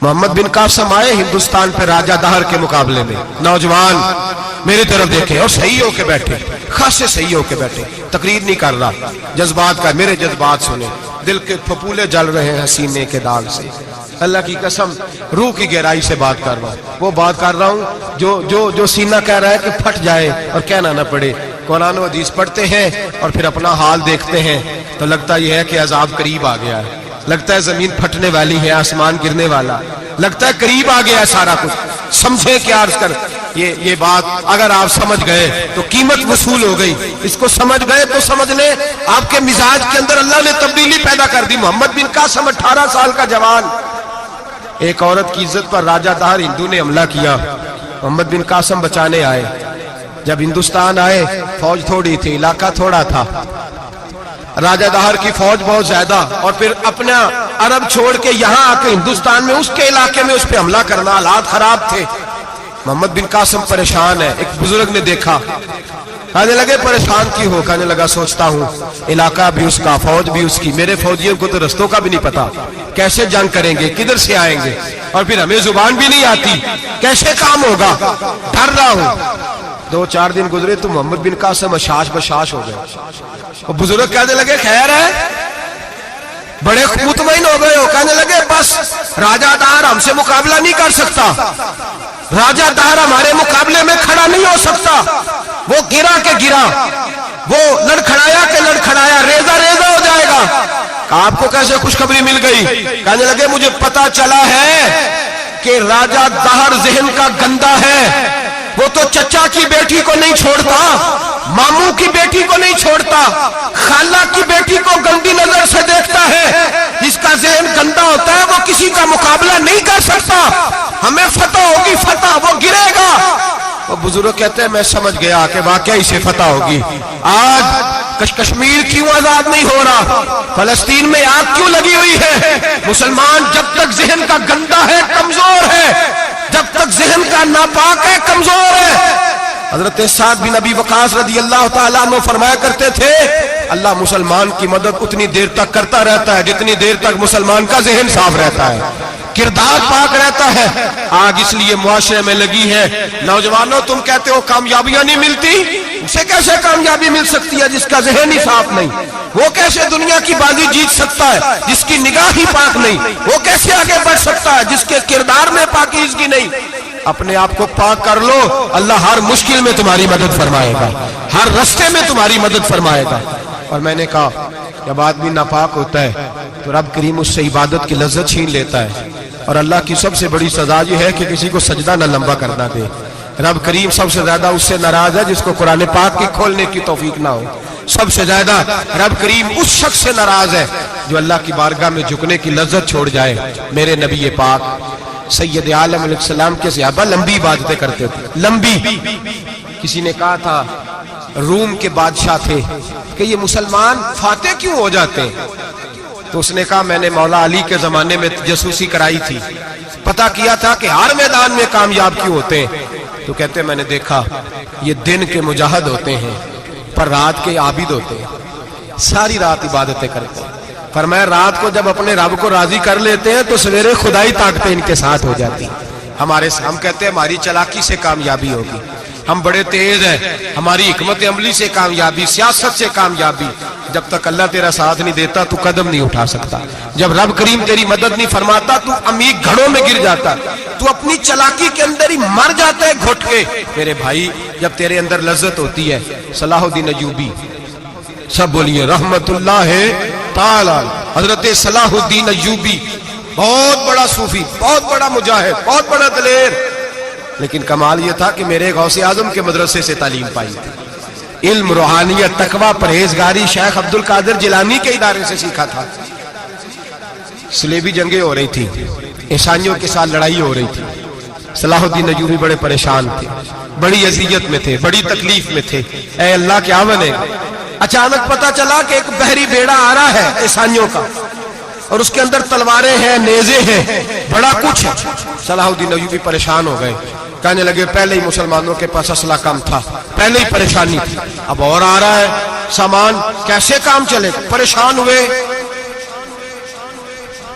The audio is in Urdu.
محمد بن قاسم آئے ہندوستان پہ راجہ دہر کے مقابلے میں، نوجوان میری طرف دیکھیں اور صحیح ہو کے بیٹھے، خاصے صحیح ہو کے بیٹھے، تقریر نہیں کر رہا، جذبات کا، میرے جذبات سنیں، دل کے پھپولے جل رہے ہیں سینے کے داغ سے، اللہ کی قسم روح کی گہرائی سے بات کر رہا ہوں، وہ بات کر رہا ہوں جو سینہ کہہ رہا ہے کہ پھٹ جائے اور کہنا نہ پڑے۔ قرآن و حدیث پڑھتے ہیں اور پھر اپنا حال دیکھتے ہیں تو لگتا یہ ہے کہ عذاب قریب آ گیا ہے، لگتا ہے زمین پھٹنے والی ہے، آسمان گرنے والا، لگتا ہے قریب آ گیا ہے سارا کچھ۔ سمجھے کیا عرض کر یہ بات اگر آپ سمجھ گئے تو قیمت وصول ہو گئی، اس کو سمجھ گئے تو سمجھ لیں آپ کے مزاج کے اندر اللہ نے تبدیلی پیدا کر دی۔ محمد بن قاسم 18 سال کا جوان، ایک عورت کی عزت پر راجہ دہر ہندو نے حملہ کیا، محمد بن قاسم بچانے آئے۔ جب ہندوستان آئے فوج تھوڑی تھی، علاقہ تھوڑا تھا، راجہ دہر کی فوج بہت زیادہ، اور پھر اپنا عرب چھوڑ کے یہاں آ کے ہندوستان میں اس کے علاقے میں اس پہ حملہ کرنا، حالات خراب تھے۔ محمد بن قاسم پریشان ہے، ایک بزرگ نے دیکھا، کہنے لگے پریشان کی ہو؟ کہنے لگا سوچتا ہوں علاقہ بھی اس کا، فوج بھی اس کی، میرے فوجیوں کو تو رستوں کا بھی نہیں پتا، کیسے جنگ کریں گے، کدھر سے آئیں گے، اور پھر ہمیں زبان بھی نہیں آتی، کیسے کام ہوگا، ڈر رہا ہوں۔ 2-4 دن گزرے تو محمد بن قاسم اشاش بشاش ہو گئے، اور بزرگ کہنے لگے خیر ہے، بڑے مطمئن ہو گئے ہو، کہنے لگے بس راجہ دہر ہم سے مقابلہ نہیں کر سکتا، راجہ دہر ہمارے مقابلے میں کھڑا نہیں ہو سکتا، وہ گرا کے گرا، وہ لڑکھڑایا کے لڑکھڑایا، ریزہ ریزہ ہو جائے گا۔ آپ کو کیسے خوشخبری مل گئی؟ کہنے لگے مجھے پتا چلا ہے کہ راجہ دہر ذہن کا گندا ہے، وہ تو چچا کی بیٹی کو نہیں چھوڑتا، ماموں کی بیٹی کو نہیں چھوڑتا، خالہ کی بیٹی کو گندی نظر سے دیکھتا ہے، جس کا ذہن گندا ہوتا ہے وہ کسی کا مقابلہ نہیں کر سکتا، ہمیں فتح ہوگی، فتح، وہ گرے گا۔ وہ بزرگ کہتے ہیں میں سمجھ گیا کہ واقعی سے فتح ہوگی۔ آج کشمیر کیوں آزاد نہیں ہو رہا، فلسطین میں آگ کیوں لگی ہوئی ہے؟ مسلمان جب تک ذہن کا گندا ہے کمزور ہے، جب تک ذہن کا ناپاک ہے کمزور ہے۔ حضرت سعد بن ابی وقاص رضی اللہ تعالیٰ عنہ فرمایا کرتے تھے اللہ مسلمان کی مدد اتنی دیر تک کرتا رہتا ہے جتنی دیر تک مسلمان کا ذہن صاف رہتا ہے، کردار پاک رہتا ہے۔ آگ اس لیے معاشرے میں لگی ہے، نوجوانوں تم کہتے ہو کامیابیاں نہیں ملتی، اسے کیسے کامیابی مل سکتی ہے جس کا ذہن ہی صاف نہیں؟ وہ کیسے دنیا کی بازی جیت سکتا ہے جس کی نگاہ ہی پاک نہیں؟ وہ کیسے آگے بڑھ سکتا ہے جس کے کردار میں پاکیزگی نہیں؟ اپنے آپ کو پاک کر لو، اللہ ہر مشکل میں تمہاری مدد فرمائے گا، ہر رستے میں تمہاری مدد فرمائے گا۔ اور میں نے کہا جب آدمی ناپاک ہوتا ہے تو رب کریم اس سے عبادت کی لذت چھین لیتا ہے، اور اللہ کی سب سے بڑی سزا یہ ہے کہ کسی کو سجدہ نہ لمبا کرنا دے۔ رب کریم سب سے زیادہ اس سے ناراض ہے جس کو قرآن پاک کی کھولنے کی توفیق نہ ہو، سب سے زیادہ رب کریم اس شخص سے ناراض ہے جو اللہ کی بارگاہ میں جھکنے کی لذت چھوڑ جائے۔ میرے نبی پاک سید عالم علیہ السلام کے صحابہ لمبی عبادتیں کرتے تھے، لمبی۔ کسی نے کہا تھا روم کے بادشاہ تھے کہ یہ مسلمان فاتح کیوں ہو جاتے ہیں؟ تو اس نے کہا میں نے مولا علی کے زمانے میں جاسوسی کرائی تھی، پتہ کیا تھا کہ ہر میدان میں کامیاب کیوں ہوتے ہیں۔ تو کہتے میں نے دیکھا یہ دن کے مجاہد ہوتے ہیں پر رات کے عابد ہوتے ہیں، ساری رات عبادتیں کرتے ہیں۔ فرمایا رات کو جب اپنے رب کو راضی کر لیتے ہیں تو سویرے خدائی طاقتیں ان کے ساتھ ہو جاتی ہیں۔ ہم کہتے ہیں ہماری چلاکی سے کامیابی ہوگی، ہم بڑے تیز ہیں، ہماری حکمت عملی سے کامیابی، سیاست سے کامیابی۔ جب تک اللہ تیرا ساتھ نہیں دیتا تو قدم نہیں اٹھا سکتا، جب رب کریم تیری مدد نہیں فرماتا تو عمیق گھڑوں میں گر جاتا، تو اپنی چلاکی کے اندر ہی مر جاتا ہے گھٹ کے۔ میرے بھائی جب تیرے اندر لذت ہوتی ہے، صلاح الدین ایوبی، سب بولیے رحمت اللہ تعالی، حضرت صلاح الدین ایوبی بہت بڑا صوفی، بہت بڑا مجاہد، بہت بڑا دلیر، لیکن کمال یہ تھا کہ میرے غوث اعظم کے مدرسے سے تعلیم پائی تھی، علم، روحانیت، تقوی، پرہیزگاری شیخ عبد القادر جیلانی کے ادارے سے سیکھا تھا۔ صلیبی جنگیں ہو رہی تھی، عیسائیوں کے ساتھ لڑائی ہو رہی تھی، صلاح الدین ایوبی بڑے پریشان تھے، بڑی اذیت میں تھے، بڑی تکلیف میں تھے۔ اے اللہ کیا بنے؟ اچانک پتا چلا کہ ایک بحری بیڑا آ رہا ہے عیسائیوں کا، اور اس کے اندر تلواریں ہیں، نیزے ہیں، بڑا کچھ ہے۔ صلاح الدین ایوبی پریشان ہو گئے، کہنے لگے پہلے ہی مسلمانوں کے پاس اسلحہ کم تھا، پہلے ہی پریشانی تھی، اب اور آ رہا ہے سامان، کیسے کام چلے؟ پریشان ہوئے،